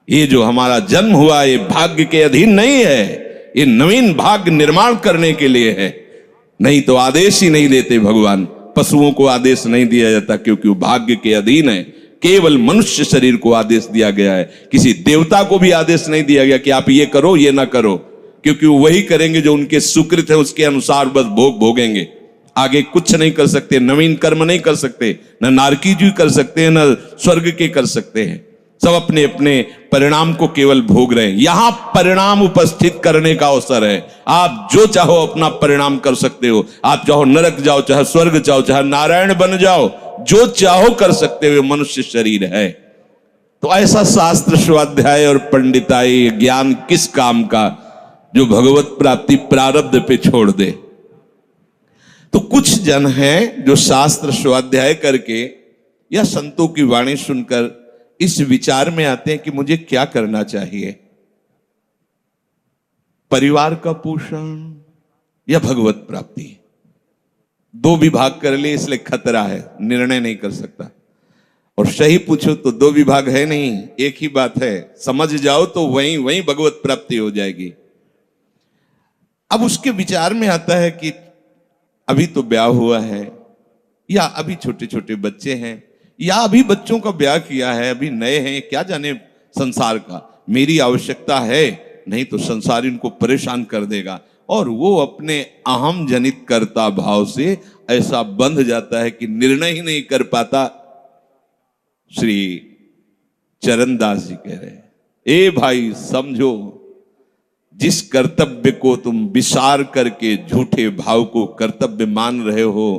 ये जो हमारा जन्म हुआ ये भाग्य के अधीन नहीं है, ये नवीन भाग्य निर्माण करने के लिए है। नहीं तो आदेश ही नहीं देते भगवान। पशुओं को आदेश नहीं दिया जाता क्योंकि वो भाग्य के अधीन है। केवल मनुष्य शरीर को आदेश दिया गया है। किसी देवता को भी आदेश नहीं दिया गया कि आप ये करो ये ना करो, क्योंकि वो वही करेंगे जो उनके सुकृत है, उसके अनुसार बस भोग भोगेंगे। आगे कुछ नहीं कर सकते, नवीन कर्म नहीं कर सकते, न नारकी जी कर सकते हैं, न स्वर्ग के कर सकते हैं। सब अपने अपने परिणाम को केवल भोग रहे हैं। यहां परिणाम उपस्थित करने का अवसर है। आप जो चाहो अपना परिणाम कर सकते हो। आप चाहो नरक जाओ, चाहे स्वर्ग जाओ, चाहे नारायण बन जाओ, जो चाहो कर सकते हो। मनुष्य शरीर है तो ऐसा शास्त्र स्वाध्याय और पंडिताई ज्ञान किस काम का, जो भगवत प्राप्ति प्रारब्ध पे छोड़ दे। तो कुछ जन हैं जो शास्त्र स्वाध्याय करके या संतों की वाणी सुनकर इस विचार में आते हैं कि मुझे क्या करना चाहिए, परिवार का पोषण या भगवत प्राप्ति। दो विभाग कर लिए इसलिए खतरा है, निर्णय नहीं कर सकता। और सही पूछो तो दो विभाग है नहीं, एक ही बात है। समझ जाओ तो वहीं वहीं भगवत प्राप्ति हो जाएगी। अब उसके विचार में आता है कि अभी तो ब्याह हुआ है, या अभी छोटे छोटे बच्चे हैं, या अभी बच्चों का ब्याह किया है, अभी नए हैं, क्या जाने संसार का, मेरी आवश्यकता है, नहीं तो संसार इनको परेशान कर देगा। और वो अपने अहम जनित कर्ता भाव से ऐसा बंध जाता है कि निर्णय ही नहीं कर पाता। श्री चरणदास जी कह रहे हैं, ए भाई समझो, जिस कर्तव्य को तुम विसार करके झूठे भाव को कर्तव्य मान रहे हो,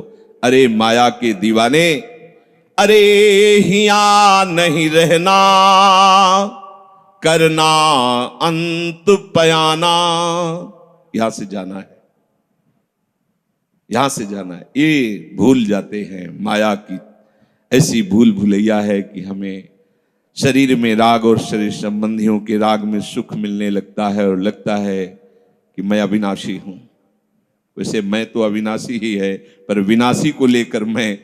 अरे माया के दीवाने, अरे हिया नहीं रहना, करना अंत पयाना। यहां से जाना है, यहां से जाना है। ये भूल जाते हैं। माया की ऐसी भूल भुलैया है कि हमें शरीर में राग और शरीर संबंधियों के राग में सुख मिलने लगता है और लगता है कि मैं अविनाशी हूं। वैसे मैं तो अविनाशी ही है, पर विनाशी को लेकर मैं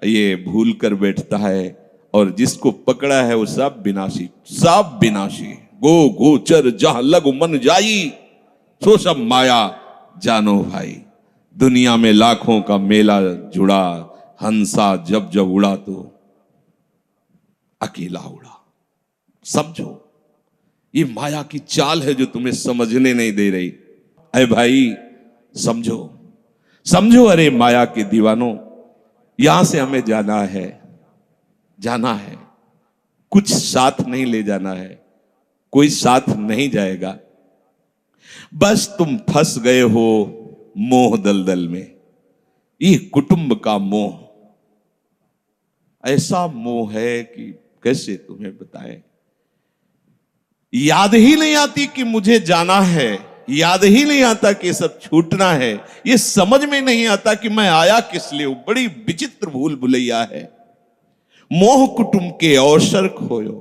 ये भूल कर बैठता है। और जिसको पकड़ा है वो सब विनाशी, सब विनाशी। गो गोचर जहां लग मन जाई, सो सब माया जानो भाई। दुनिया में लाखों का मेला जुड़ा, हंसा जब जब उड़ा तो अकेला उड़ा। समझो, ये माया की चाल है जो तुम्हें समझने नहीं दे रही। अरे भाई समझो, समझो, अरे माया के दीवानों, यहां से हमें जाना है, जाना है। कुछ साथ नहीं ले जाना है, कोई साथ नहीं जाएगा। बस तुम फंस गए हो मोह दलदल में। ये कुटुंब का मोह ऐसा मोह है कि कैसे तुम्हें बताएं। याद ही नहीं आती कि मुझे जाना है, याद ही नहीं आता कि सब छूटना है। ये समझ में नहीं आता कि मैं आया किस लिए। बड़ी विचित्र भूल भुलैया है। मोह कुटुंब के अवसर खोयो।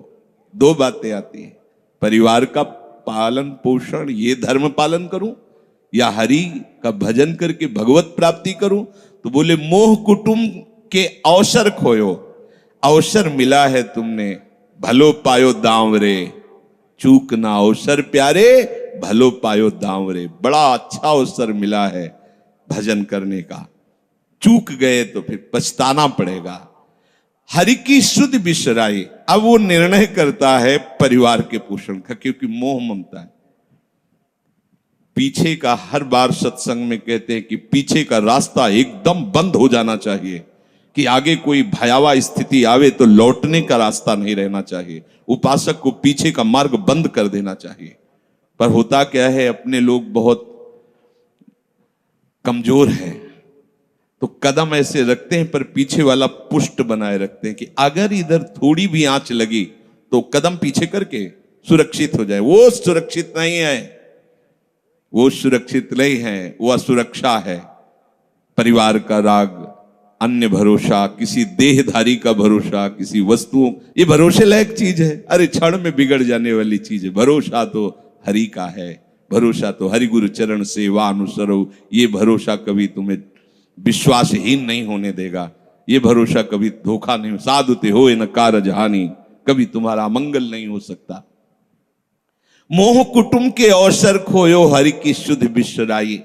दो बातें आती हैं, परिवार का पालन पोषण, ये धर्म पालन करूं, या हरि का भजन करके भगवत प्राप्ति करूं। तो बोले मोह कुटुंब के अवसर खोयो। अवसर मिला है तुमने, भलो पायो दांव रे, चूक ना अवसर प्यारे, भलो पायो दांव रे। बड़ा अच्छा अवसर मिला है भजन करने का, चूक गए तो फिर पछताना पड़ेगा। हरि की शुद्ध बिसराई। अब वो निर्णय करता है परिवार के पोषण का, क्योंकि मोह ममता है। पीछे का हर बार सत्संग में कहते हैं कि पीछे का रास्ता एकदम बंद हो जाना चाहिए, कि आगे कोई भयावह स्थिति आवे तो लौटने का रास्ता नहीं रहना चाहिए। उपासक को पीछे का मार्ग बंद कर देना चाहिए। पर होता क्या है, अपने लोग बहुत कमजोर हैं, तो कदम ऐसे रखते हैं पर पीछे वाला पुष्ट बनाए रखते हैं कि अगर इधर थोड़ी भी आंच लगी तो कदम पीछे करके सुरक्षित हो जाए। वो सुरक्षित नहीं है, वो सुरक्षित नहीं है, वो असुरक्षा है। परिवार का राग, अन्य भरोसा, किसी देहधारी का भरोसा, किसी वस्तुओं, ये भरोसे लायक चीज है। अरे क्षण में बिगड़ जाने वाली चीज है। भरोसा तो हरि का है, भरोसा तो हरि गुरु चरण सेवा अनुसरो। ये भरोसा कभी तुम्हें विश्वासहीन नहीं होने देगा। ये भरोसा कभी धोखा नहीं। साधुते हो न कारज हानि, कभी तुम्हारा अमंगल नहीं हो सकता। मोह कुटुंब के अवसर खोयो हरि की शुद्ध बिसराई।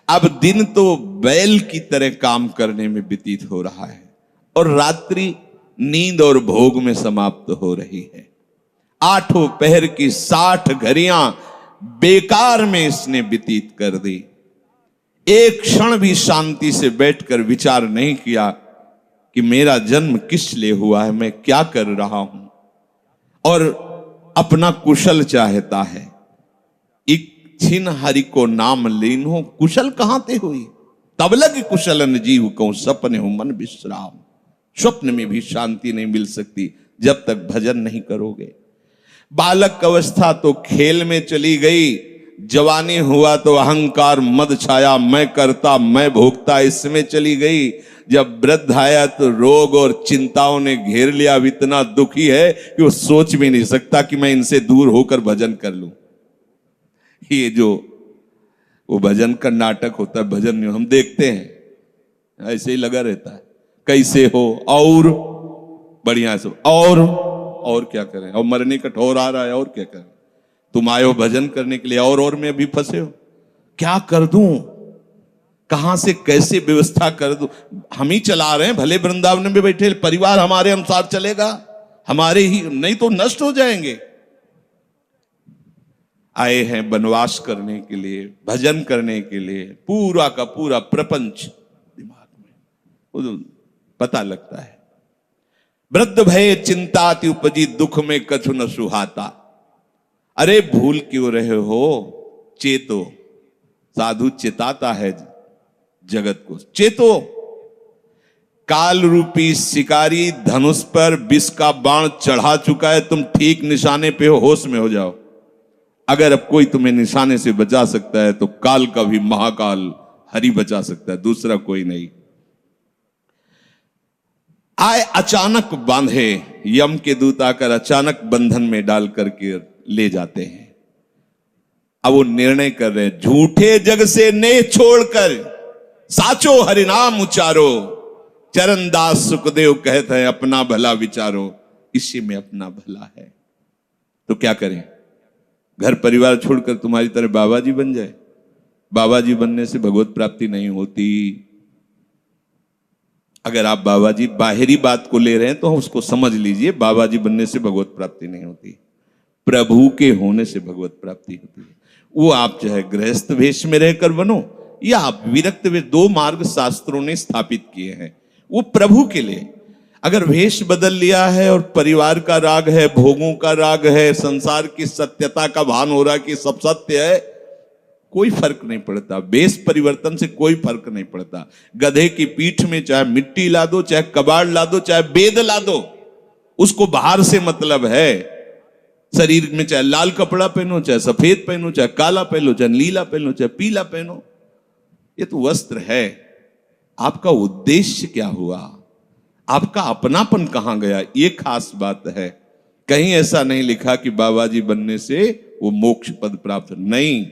अब दिन तो बैल की तरह काम करने में व्यतीत हो रहा है और रात्रि नींद और भोग में समाप्त हो रही है। आठों पहर की 60 घड़ियां बेकार में इसने व्यतीत कर दी। एक क्षण भी शांति से बैठकर विचार नहीं किया कि मेरा जन्म किस लिए हुआ है, मैं क्या कर रहा हूं, और अपना कुशल चाहता है। एक छिन हरि को नाम लीन्हो, कुशल कहां ते हुई, तब लग कुशलन जीव को सपने हो मन विश्राम। स्वप्न में भी शांति नहीं मिल सकती जब तक भजन नहीं करोगे। बालक अवस्था तो खेल में चली गई, जवानी हुआ तो अहंकार मद छाया, मैं करता मैं भोगता इसमें चली गई। जब वृद्ध आया तो रोग और चिंताओं ने घेर लिया। अब इतना दुखी है कि वो सोच भी नहीं सकता कि मैं इनसे दूर होकर भजन कर लूं। ये जो वो भजन का नाटक होता है, भजन में हम देखते हैं ऐसे ही लगा रहता है, कैसे हो और बढ़िया से, और क्या करें, और मरने का ठौर आ रहा है, और क्या करें, तुम आए हो भजन करने के लिए और में भी फंसे हो, क्या कर दूं, कहां से कैसे व्यवस्था कर दूं। हम ही चला रहे हैं, भले वृंदावन में बैठे परिवार हमारे अनुसार चलेगा, हमारे ही, नहीं तो नष्ट हो जाएंगे। आए हैं वनवास करने के लिए, भजन करने के लिए, पूरा का पूरा प्रपंच दिमाग में पता लगता है। वृद्ध भय चिंताति उपजी, दुख में कछु न सुहाता। अरे भूल क्यों रहे हो, चेतो। साधु चेताता है जगत को, चेतो। काल रूपी शिकारी धनुष पर विष का बाण चढ़ा चुका है, तुम ठीक निशाने पे हो, होश में हो जाओ। अगर अब कोई तुम्हें निशाने से बचा सकता है तो काल का भी महाकाल हरि बचा सकता है, दूसरा कोई नहीं। आए अचानक बांधे, यम के दूत आकर अचानक बंधन में डाल करके ले जाते हैं। अब वो निर्णय कर रहे हैं, झूठे जग से नेह छोड़कर साचो हरिनाम उचारो। चरणदास सुखदेव कहते हैं अपना भला विचारो, इसी में अपना भला है। तो क्या करें, घर परिवार छोड़कर तुम्हारी तरह बाबा जी बन जाए? बाबा जी बनने से भगवत प्राप्ति नहीं होती। अगर आप बाबा जी बाहरी बात को ले रहे हैं तो उसको समझ लीजिए, बाबा जी बनने से भगवत प्राप्ति नहीं होती, प्रभु के होने से भगवत प्राप्ति होती है। वो आप चाहे गृहस्थ वेश में रहकर बनो या आप विरक्त वेश, 2 मार्ग शास्त्रों ने स्थापित किए हैं, वो प्रभु के लिए। अगर वेश बदल लिया है और परिवार का राग है, भोगों का राग है, संसार की सत्यता का भान हो रहा है कि सब सत्य है, कोई फर्क नहीं पड़ता। वेश परिवर्तन से कोई फर्क नहीं पड़ता। गधे की पीठ में चाहे मिट्टी ला दो, चाहे कबाड़ ला दो, चाहे बेद ला दो, उसको बाहर से मतलब है। शरीर में चाहे लाल कपड़ा पहनो, चाहे सफेद पहनो, चाहे काला पहनो, चाहे नीला पहनो, चाहे पीला पहनो, ये तो वस्त्र है। आपका उद्देश्य क्या हुआ, आपका अपनापन कहां गया, ये खास बात है। कहीं ऐसा नहीं लिखा कि बाबा जी बनने से वो मोक्ष पद प्राप्त, नहीं।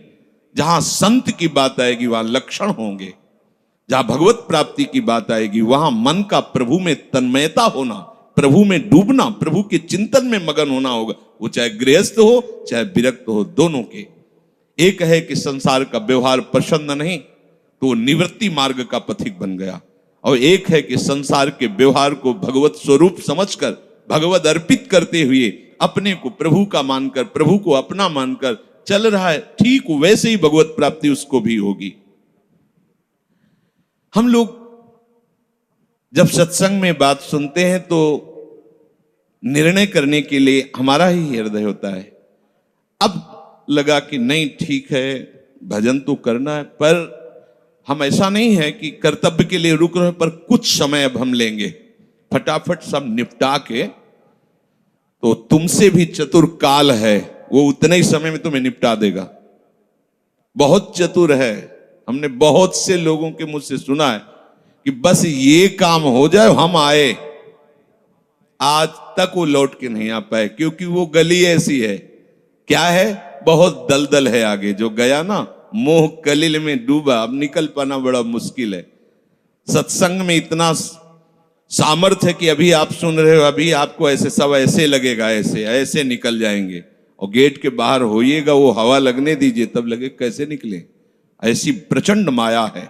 जहां संत की बात आएगी वहां लक्षण होंगे, जहां भगवत प्राप्ति की बात आएगी वहां मन का प्रभु में तन्मयता होना, प्रभु में डूबना, प्रभु के चिंतन में मगन होना होगा। वो चाहे गृहस्थ हो चाहे विरक्त हो, दोनों के। एक है कि संसार का व्यवहार पसंद नहीं तो निवृत्ति मार्ग का पथिक बन गया, और एक है कि संसार के व्यवहार को भगवत स्वरूप समझकर, भगवत अर्पित करते हुए अपने को प्रभु का मानकर, प्रभु को अपना मानकर चल रहा है, ठीक वैसे ही भगवत प्राप्ति उसको भी होगी। हम लोग जब सत्संग में बात सुनते हैं तो निर्णय करने के लिए हमारा ही हृदय होता है। अब लगा कि नहीं ठीक है, भजन तो करना है, पर हम ऐसा नहीं है कि कर्तव्य के लिए रुक रहे, पर कुछ समय अब हम लेंगे, फटाफट सब निपटा के। तो तुमसे भी चतुर काल है, वो उतने ही समय में तुम्हें निपटा देगा। बहुत चतुर है। हमने बहुत से लोगों के मुझसे सुना है कि बस ये काम हो जाए हम आए, आज तक वो लौट के नहीं आ पाए, क्योंकि वो गली ऐसी है, क्या है, बहुत दलदल है आगे। जो गया ना मोह कलिल में डूबा, अब निकल पाना बड़ा मुश्किल है। सत्संग में इतना सामर्थ्य है कि अभी आप सुन रहे हो, अभी आपको ऐसे सब ऐसे लगेगा, ऐसे ऐसे निकल जाएंगे, और गेट के बाहर होइएगा, वो हवा लगने दीजिए, तब लगे कैसे निकले। ऐसी प्रचंड माया है।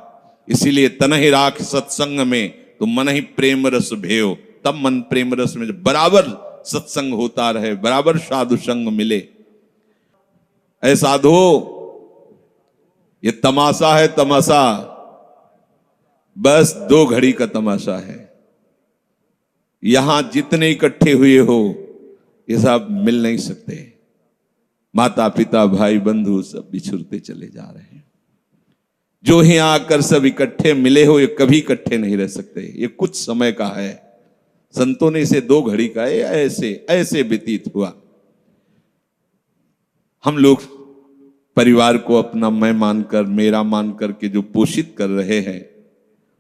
इसीलिए तन ही राख सत्संग में तो मन ही प्रेम रस भेयो, तब मन प्रेम रस में बराबर सत्संग होता रहे, बराबर साधु संग मिले। ऐ साधो, ये तमाशा है, तमाशा बस 2 घड़ी का तमाशा है। यहां जितने इकट्ठे हुए हो ये सब मिल नहीं सकते। माता पिता भाई बंधु सब बिछुड़ते चले जा रहे हैं। जो ही आकर सब इकट्ठे मिले हो, ये कभी इकट्ठे नहीं रह सकते। ये कुछ समय का है। संतों ने इसे 2 घड़ी का है, ऐसे ऐसे व्यतीत हुआ। हम लोग परिवार को अपना मैं मानकर, मेरा मानकर के जो पोषित कर रहे हैं,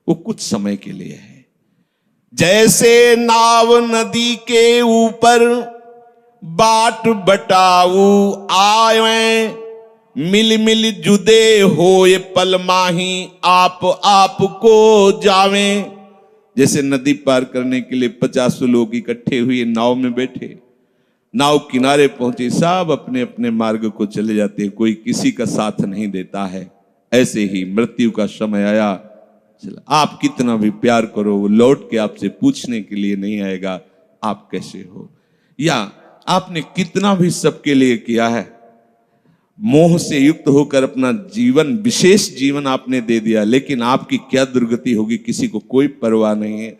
वो कुछ समय के लिए है। जैसे नाव नदी के ऊपर बाट बटाऊ आए, मिल मिल जुदे होए पल माही आप को जावे। जैसे नदी पार करने के लिए 50 लोग इकट्ठे हुए नाव में बैठे, नाव किनारे पहुंचे, सब अपने अपने मार्ग को चले जाते हैं, कोई किसी का साथ नहीं देता है। ऐसे ही मृत्यु का समय आया, चला आप कितना भी प्यार करो, वो लौट के आपसे पूछने के लिए नहीं आएगा आप कैसे हो। या आपने कितना भी सबके लिए किया है, मोह से युक्त होकर अपना जीवन, विशेष जीवन आपने दे दिया, लेकिन आपकी क्या दुर्गति होगी किसी को कोई परवाह नहीं है।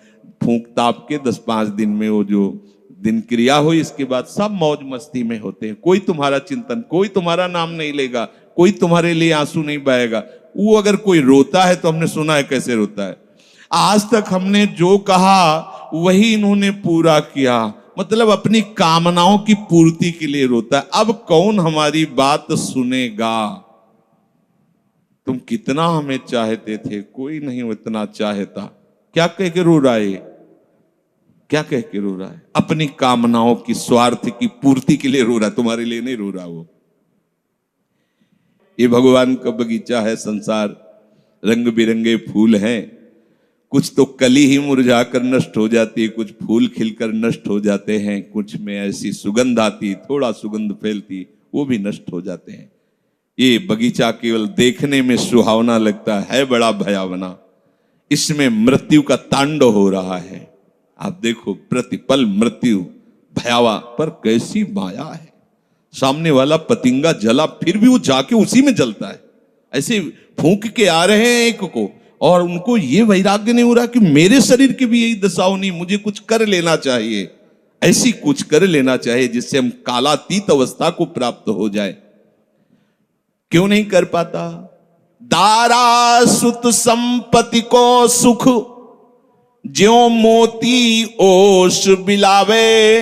फूंक ताप के 10-5 दिन में वो जो दिन क्रिया हुई, इसके बाद सब मौज मस्ती में होते हैं। कोई तुम्हारा चिंतन, कोई तुम्हारा नाम नहीं लेगा, कोई तुम्हारे लिए आंसू नहीं बहाएगा। वो अगर कोई रोता है तो हमने सुना है कैसे रोता है। आज तक हमने जो कहा वही इन्होंने पूरा किया, मतलब अपनी कामनाओं की पूर्ति के लिए रोता है। अब कौन हमारी बात सुनेगा। तुम कितना हमें चाहते थे, कोई नहीं उतना चाहता। क्या कह के रो रहा है, क्या कह के रो रहा है? अपनी कामनाओं की, स्वार्थ की पूर्ति के लिए रो रहा है, तुम्हारे लिए नहीं रो रहा। वो ये भगवान का बगीचा है संसार, रंग बिरंगे फूल हैं। कुछ तो कली ही मुरझा कर नष्ट हो जाती है, कुछ फूल खिलकर नष्ट हो जाते हैं, कुछ में ऐसी सुगंध आती, थोड़ा सुगंध फैलती, वो भी नष्ट हो जाते हैं। ये बगीचा केवल देखने में सुहावना लगता है बड़ा भयावना। इसमें मृत्यु का तांडव हो रहा है। आप देखो, प्रतिपल मृत्यु भयावा, पर कैसी माया है। सामने वाला पतिंगा जला, फिर भी वो जाके उसी में जलता है। ऐसे फूंक के आ रहे हैं एक को, और उनको ये वैराग्य नहीं हो रहा कि मेरे शरीर की भी यही दशा होनी, मुझे कुछ कर लेना चाहिए। ऐसी कुछ कर लेना चाहिए जिससे हम कालातीत अवस्था को प्राप्त हो जाए। क्यों नहीं कर पाता? दारा सुत संपत्ति को सुख, ज्यों मोती ओस बिलावे,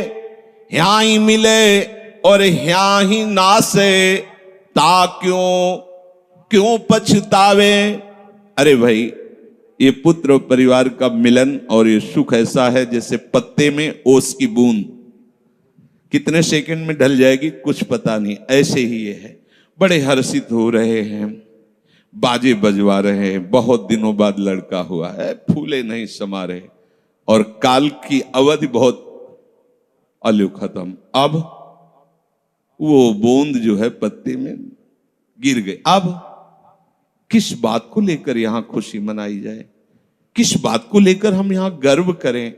ह्या ही मिले और ह्या ही नासे, ता क्यों पछतावे। अरे भाई, ये पुत्र और परिवार का मिलन और ये सुख ऐसा है जैसे पत्ते में ओस की बूंद, कितने सेकंड में ढल जाएगी कुछ पता नहीं। ऐसे ही ये है। बड़े हर्षित हो रहे हैं, बाजे बजवा रहे हैं, बहुत दिनों बाद लड़का हुआ है, फूले नहीं समा रहे, और काल की अवधि बहुत अलु खत्म। अब वो बूंद जो है पत्ते में गिर गई। अब किस बात को लेकर यहां खुशी मनाई जाए, किस बात को लेकर हम यहां गर्व करें?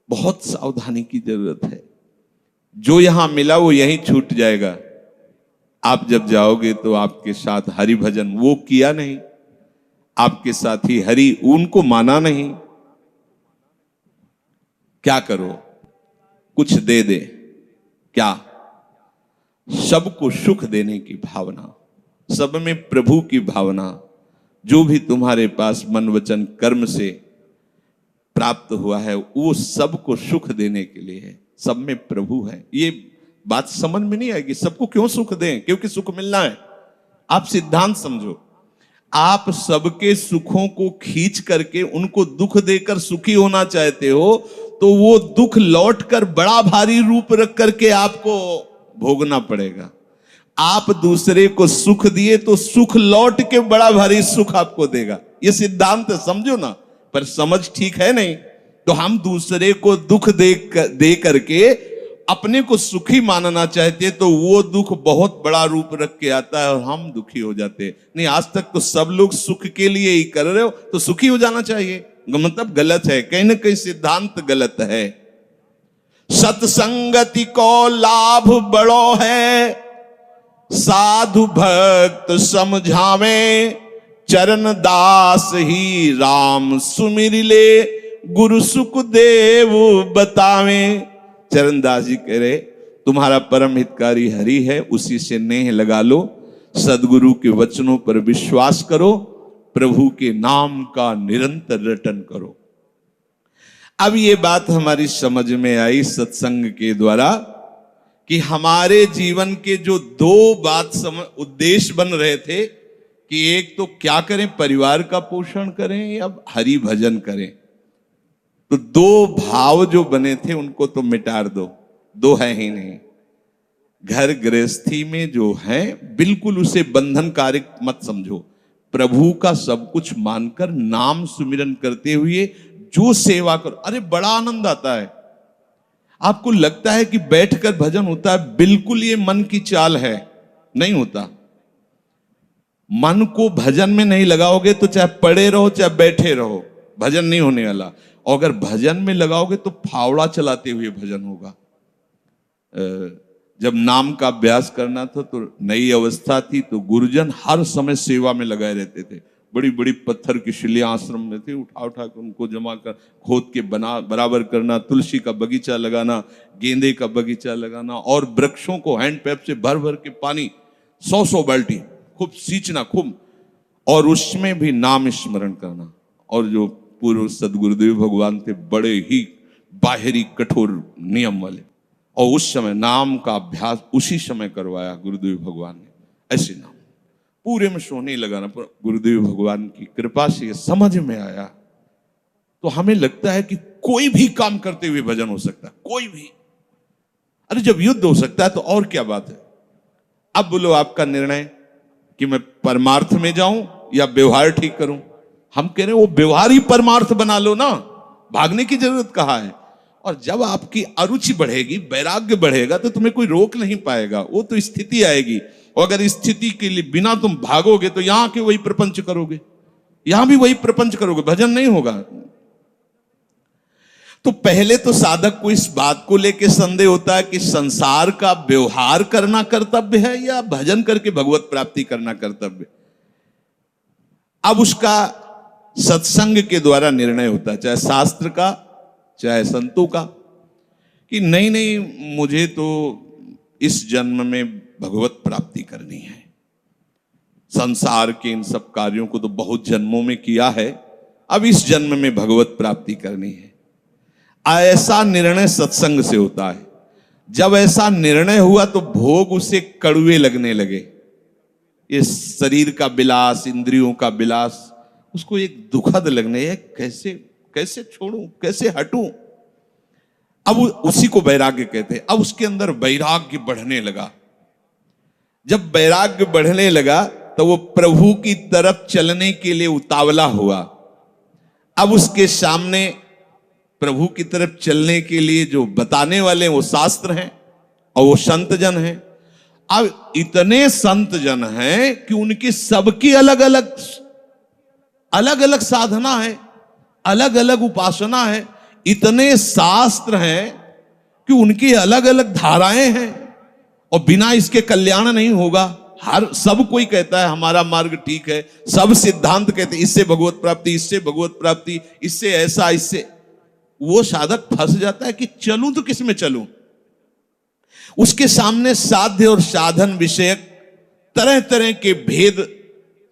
बहुत सावधानी की जरूरत है। जो यहां मिला वो यहीं छूट जाएगा। आप जब जाओगे तो आपके साथ हरि भजन वो किया नहीं, आपके साथ ही हरि उनको माना नहीं। क्या करो? कुछ दे दे। क्या? सबको सुख देने की भावना, सब में प्रभु की भावना। जो भी तुम्हारे पास मन वचन कर्म से प्राप्त हुआ है वो सबको सुख देने के लिए है, सब में प्रभु है। ये बात समझ में नहीं आएगी। सबको क्यों सुख दें? क्योंकि सुख मिलना है। आप सिद्धांत समझो। आप सबके सुखों को खींच करके उनको दुख देकर सुखी होना चाहते हो, तो वो दुख लौटकर बड़ा भारी रूप रख करके आपको भोगना पड़ेगा। आप दूसरे को सुख दिए तो सुख लौट के बड़ा भारी सुख आपको देगा। ये सिद्धांत समझो ना, पर समझ ठीक है नहीं। तो हम दूसरे को दुख दे करके अपने को सुखी मानना चाहते तो वो दुख बहुत बड़ा रूप रख के आता है और हम दुखी हो जाते हैं। नहीं, आज तक तो सब लोग सुख के लिए ही कर रहे हो, तो सुखी हो जाना चाहिए। मतलब गलत है, कहीं ना कहीं सिद्धांत गलत है। सत्संगति को लाभ बड़ो है, साधु भक्त समझावे, चरण दास ही राम सुमिर ले, गुरु सुखदेव बतावे। चरणदास जी कह रहे तुम्हारा परम हितकारी हरि है, उसी से नेह लगा लो, सदगुरु के वचनों पर विश्वास करो, प्रभु के नाम का निरंतर रटन करो। अब ये बात हमारी समझ में आई सत्संग के द्वारा कि हमारे जीवन के जो दो उद्देश्य बन रहे थे कि एक तो क्या करें, परिवार का पोषण करें या हरि भजन करें, तो दो भाव जो बने थे उनको तो मिटार दो, दो है ही नहीं। घर गृहस्थी में जो है बिल्कुल उसे बंधनकारी मत समझो, प्रभु का सब कुछ मानकर नाम सुमिरन करते हुए जो सेवा करो। अरे बड़ा आनंद आता है। आपको लगता है कि बैठकर भजन होता है, बिल्कुल ये मन की चाल है, नहीं होता। मन को भजन में नहीं लगाओगे तो चाहे पड़े रहो चाहे बैठे रहो, भजन नहीं होने वाला। और अगर भजन में लगाओगे तो फावड़ा चलाते हुए भजन होगा। जब नाम का अभ्यास करना था तो नई अवस्था थी, तो गुरुजन हर समय सेवा में लगाए रहते थे। बड़ी बड़ी पत्थर की शिलियां आश्रम में थी, उठा उठा कर उनको जमा कर खोद के बना बराबर करना, तुलसी का बगीचा लगाना, गेंदे का बगीचा लगाना, और वृक्षों को हैंड पैप से भर भर के पानी 100 बाल्टी खूब सींचना खूब, और उसमें भी नाम स्मरण करना। और जो पूर्व सदगुरुदेव भगवान थे बड़े ही बाहरी कठोर नियम वाले, और उस समय नाम का अभ्यास उसी समय करवाया गुरुदेव भगवान ने। ऐसे नाम पूरे में सोने लगाना, गुरुदेव भगवान की कृपा से ये समझ में आया। तो हमें लगता है कि कोई भी काम करते हुए भजन हो सकता है, कोई भी। अरे जब युद्ध हो सकता है तो और क्या बात है। अब बोलो आपका निर्णय कि मैं परमार्थ में जाऊं या व्यवहार ठीक करूं। हम कह रहे हैं वो व्यवहार ही परमार्थ बना लो ना, भागने की जरूरत कहाँ है। और जब आपकी अरुचि बढ़ेगी, वैराग्य बढ़ेगा, तो तुम्हें कोई रोक नहीं पाएगा। वो तो स्थिति आएगी, और अगर स्थिति के लिए बिना तुम भागोगे तो यहां के वही प्रपंच करोगे, यहां भी वही प्रपंच करोगे, भजन नहीं होगा। तो पहले तो साधक को इस बात को लेकर संदेह होता है कि संसार का व्यवहार करना कर्तव्य है या भजन करके भगवत प्राप्ति करना कर्तव्य। अब उसका सत्संग के द्वारा निर्णय होता है, चाहे शास्त्र का चाहे संतों का, कि नहीं नहीं मुझे तो इस जन्म में भगवत प्राप्ति करनी है। संसार के इन सब कार्यों को तो बहुत जन्मों में किया है, अब इस जन्म में भगवत प्राप्ति करनी है। ऐसा निर्णय सत्संग से होता है। जब ऐसा निर्णय हुआ तो भोग उसे कड़वे लगने लगे। ये शरीर का विलास, इंद्रियों का विलास उसको एक दुखद लगने है, कैसे कैसे छोड़ूं, कैसे हटूं। अब उसी को वैराग्य कहते हैं। अब उसके अंदर वैराग्य बढ़ने लगा। जब वैराग्य बढ़ने लगा तो वो प्रभु की तरफ चलने के लिए उतावला हुआ। अब उसके सामने प्रभु की तरफ चलने के लिए जो बताने वाले वो शास्त्र हैं और वो संत जन हैं। अब इतने संत जन हैं कि उनकी सबकी अलग अलग साधना है, अलग अलग उपासना है। इतने शास्त्र हैं कि उनकी अलग अलग धाराएं हैं, और बिना इसके कल्याण नहीं होगा। सब कोई कहता है हमारा मार्ग ठीक है, सब सिद्धांत कहते हैं इससे भगवत प्राप्ति, इससे भगवत प्राप्ति, इससे ऐसा, इससे। वो साधक फंस जाता है कि चलूं तो किस में चलूं। उसके सामने साध्य और साधन विषयक तरह तरह के भेद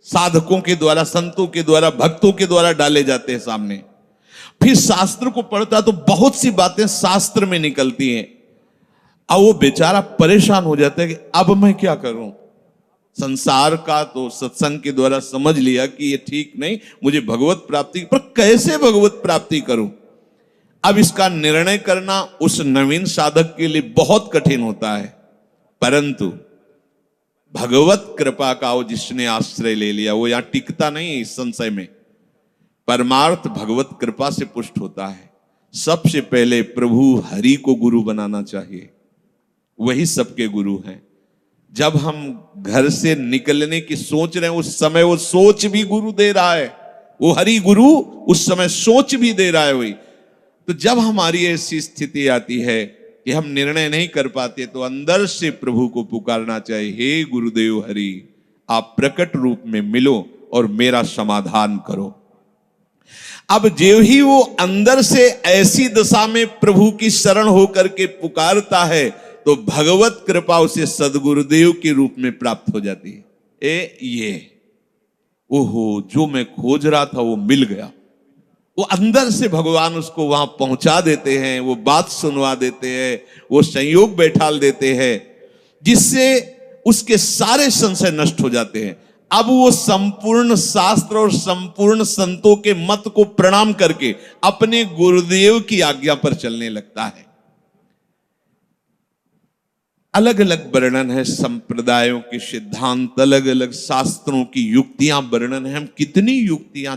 साधकों के द्वारा, संतों के द्वारा, भक्तों के द्वारा डाले जाते हैं सामने। फिर शास्त्र को पढ़ता तो बहुत सी बातें शास्त्र में निकलती हैं। अब वो बेचारा परेशान हो जाता है कि अब मैं क्या करूं। संसार का तो सत्संग के द्वारा समझ लिया कि ये ठीक नहीं, मुझे भगवत प्राप्ति, पर कैसे भगवत प्राप्ति करूं। अब इसका निर्णय करना उस नवीन साधक के लिए बहुत कठिन होता है। परंतु भगवत कृपा का वो जिसने आश्रय ले लिया वो यहां टिकता नहीं है इस संशय में। परमार्थ भगवत कृपा से पुष्ट होता है। सबसे पहले प्रभु हरि को गुरु बनाना चाहिए। वही सबके गुरु हैं। जब हम घर से निकलने की सोच रहे हैं उस समय वो सोच भी गुरु दे रहा है, वो हरि गुरु उस समय सोच भी दे रहा है वही। तो जब हमारी ऐसी स्थिति आती है कि हम निर्णय नहीं कर पाते तो अंदर से प्रभु को पुकारना चाहिए, हे गुरुदेव हरि, आप प्रकट रूप में मिलो और मेरा समाधान करो। अब जो ही वो अंदर से ऐसी दशा में प्रभु की शरण होकर के पुकारता है तो भगवत कृपा उसे सदगुरुदेव के रूप में प्राप्त हो जाती है। ये ओहो, जो मैं खोज रहा था वो मिल गया। वो अंदर से भगवान उसको वहां पहुंचा देते हैं, वो बात सुनवा देते हैं, वो संयोग बैठाल देते हैं, जिससे उसके सारे संशय नष्ट हो जाते हैं। अब वो संपूर्ण शास्त्र और संपूर्ण संतों के मत को प्रणाम करके अपने गुरुदेव की आज्ञा पर चलने लगता है। अलग अलग वर्णन है संप्रदायों के सिद्धांत, अलग अलग शास्त्रों की युक्तियां वर्णन है। हम कितनी युक्तियां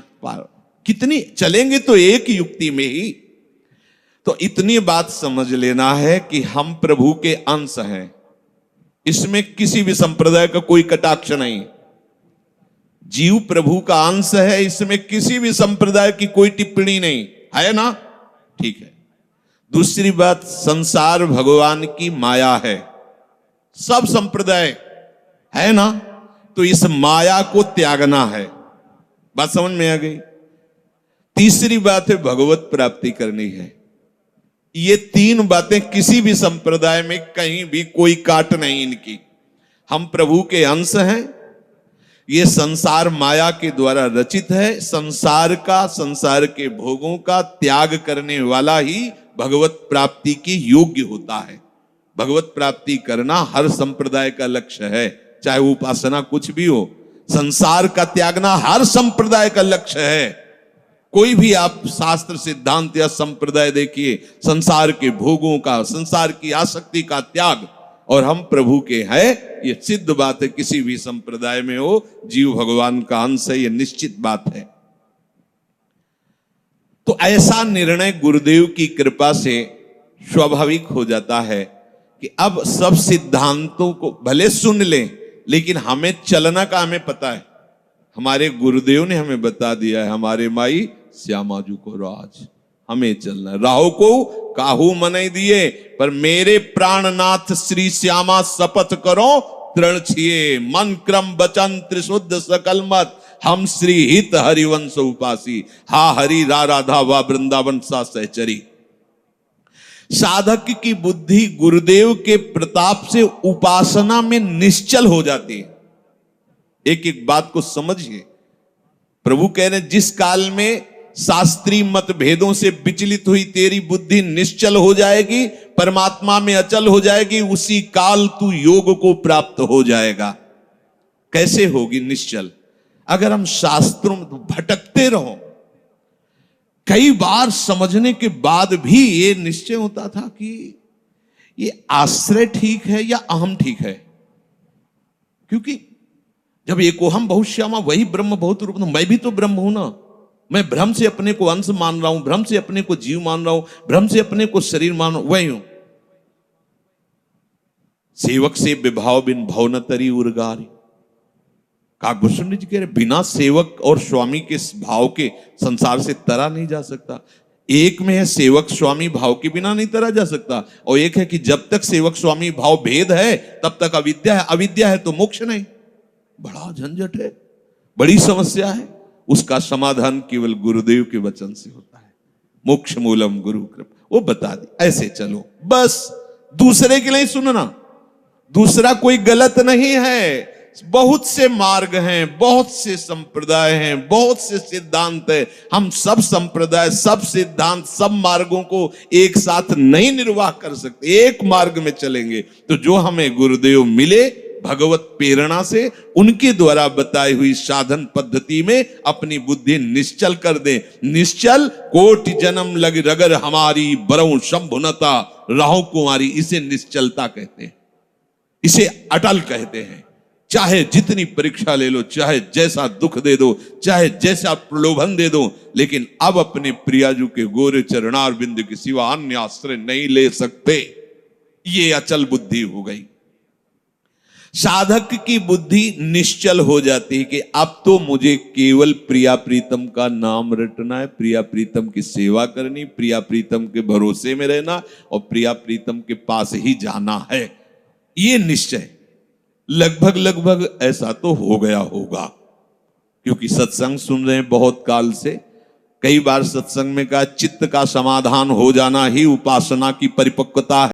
कितनी चलेंगे तो एक युक्ति में ही। तो इतनी बात समझ लेना है कि हम प्रभु के अंश हैं, इसमें किसी भी संप्रदाय का कोई कटाक्ष नहीं। जीव प्रभु का अंश है, इसमें किसी भी संप्रदाय की कोई टिप्पणी नहीं है ना, ठीक है। दूसरी बात, संसार भगवान की माया है, सब संप्रदाय है ना, तो इस माया को त्यागना है। बात समझ में आ गई। तीसरी बात है भगवत प्राप्ति करनी है। ये तीन बातें किसी भी संप्रदाय में कहीं भी कोई काट नहीं इनकी। हम प्रभु के अंश हैं, ये संसार माया के द्वारा रचित है, संसार का, संसार के भोगों का त्याग करने वाला ही भगवत प्राप्ति की योग्य होता है। भगवत प्राप्ति करना हर संप्रदाय का लक्ष्य है, चाहे उपासना कुछ भी हो। संसार का त्यागना हर संप्रदाय का लक्ष्य है। कोई भी आप शास्त्र सिद्धांत या संप्रदाय देखिए, संसार के भोगों का, संसार की आसक्ति का त्याग, और हम प्रभु के हैं, ये सिद्ध बात है। किसी भी संप्रदाय में हो, जीव भगवान का अंश है, ये निश्चित बात है। तो ऐसा निर्णय गुरुदेव की कृपा से स्वाभाविक हो जाता है कि अब सब सिद्धांतों को भले सुन लें, लेकिन हमें चलना का हमें पता है। हमारे गुरुदेव ने हमें बता दिया है, हमारे माई श्यामाजू को राज, हमें चलना है। राहो को काहू मनई दिए, पर मेरे प्राणनाथ श्री श्यामा शपथ करो तृण छिए, मन क्रम वचन त्रिशुद्ध सकल मत, हम श्री हित हरिवंश उपासी, हा हरि रा राधा वा वृंदावन सा सहचरी। साधक की बुद्धि गुरुदेव के प्रताप से उपासना में निश्चल हो जाती है। एक एक बात को समझिए। प्रभु कह रहे जिस काल में शास्त्रीय मतभेदों से विचलित हुई तेरी बुद्धि निश्चल हो जाएगी, परमात्मा में अचल हो जाएगी, उसी काल तू योग को प्राप्त हो जाएगा। कैसे होगी निश्चल? अगर हम शास्त्रों में भटकते रहो, कई बार समझने के बाद भी ये निश्चय होता था कि ये आश्रय ठीक है या अहम ठीक है। क्योंकि जब एकोहम बहुश्यामा वही ब्रह्म बहुत रूप, मैं भी तो ब्रह्म हूं ना। मैं भ्रम से अपने को अंश मान रहा हूं, भ्रम से अपने को जीव मान रहा हूं, भ्रम से अपने को शरीर मान रहा हूं, वही हूं। सेवक से विभाव बिन भव न तरी उर्गारी। काकभूषण जी कह रहे बिना सेवक और स्वामी के भाव के संसार से तरा नहीं जा सकता। एक में है सेवक स्वामी भाव के बिना नहीं तरा जा सकता, और एक है कि जब तक सेवक स्वामी भाव भेद है तब तक अविद्या है, अविद्या है तो मोक्ष नहीं। बड़ा झंझट है, बड़ी समस्या है। उसका समाधान केवल गुरुदेव के वचन से होता है। मोक्ष मूलम गुरु कृपा, वो बता दी ऐसे चलो, बस दूसरे के लिए सुनना। दूसरा कोई गलत नहीं है। बहुत से मार्ग हैं, बहुत से संप्रदाय हैं, बहुत से सिद्धांत है। हम सब संप्रदाय, सब सिद्धांत, सब मार्गों को एक साथ नहीं निर्वाह कर सकते। एक मार्ग में चलेंगे तो जो हमें गुरुदेव मिले भगवत प्रेरणा से, उनके द्वारा बताई हुई साधन पद्धति में अपनी बुद्धि निश्चल कर दे। निश्चल कोटि जन्म लग रगर हमारी, बरऊ शंभुनता राहु कुमारी, इसे निश्चलता कहते हैं, इसे अटल कहते हैं। चाहे जितनी परीक्षा ले लो, चाहे जैसा दुख दे दो, चाहे जैसा प्रलोभन दे दो, लेकिन अब अपने प्रियाजू के गोरे चरणार बिंदु के सिवा अन्य आश्रय नहीं ले सकते। ये अचल बुद्धि हो गई। साधक की बुद्धि निश्चल हो जाती है कि अब तो मुझे केवल प्रिया प्रीतम का नाम रटना है, प्रिया प्रीतम की सेवा करनी, प्रिया प्रीतम के भरोसे में रहना और प्रिया प्रीतम के पास ही जाना है। ये निश्चय लगभग लगभग ऐसा तो हो गया होगा, क्योंकि सत्संग सुन रहे हैं बहुत काल से। कई बार सत्संग में कहा चित्त का समाधान हो जाना ही उपासना की परिपक्वता है।